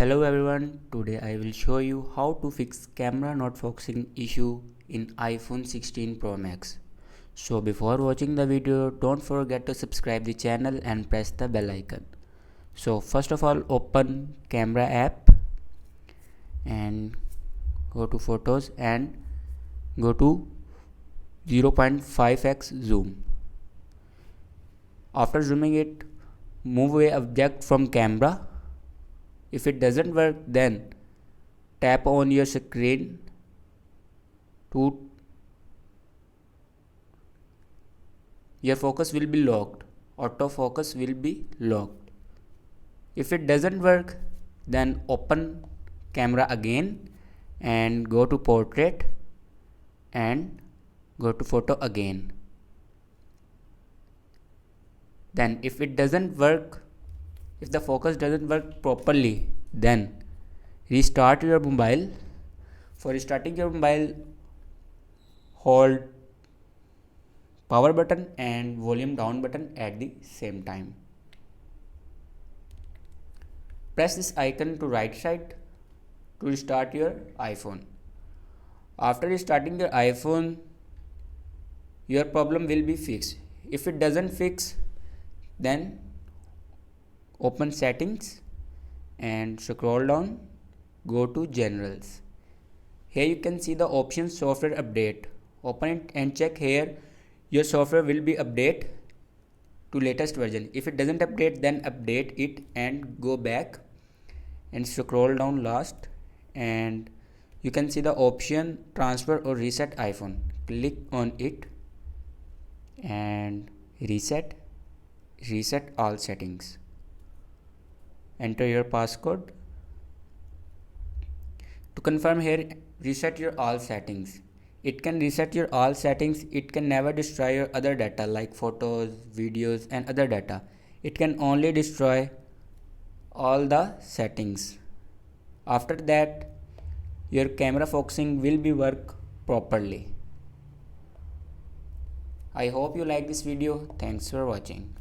Hello everyone, today I will show you how to fix camera not focusing issue in iPhone 16 Pro Max. So before watching the video, don't forget to subscribe the channel and press the bell icon. So first of all, open camera app and go to photos and go to 0.5x zoom. After zooming it, move away object from camera. If it doesn't work, then tap on your screen to your focus will be locked. Autofocus will be locked. If it doesn't work, then open camera again and go to portrait and go to photo again. Then if it doesn't work, if the focus doesn't work properly, then restart your mobile. For restarting your mobile, hold power button and volume down button at the same time. Press this icon to right side to restart your iPhone. After restarting your iPhone, your problem will be fixed. If it doesn't fix, then open settings and scroll down, go to generals. Here you can see the option software update. Open it and check here your software will be update to latest version. If it doesn't update, then update it and go back and scroll down last, and you can see the option transfer or reset iPhone. Click on it and reset all settings. Enter your passcode. To confirm here, reset your all settings. It can reset your all settings. It can never destroy your other data like photos, videos and other data. It can only destroy all the settings. After that, your camera focusing will be work properly. I hope you like this video. Thanks for watching.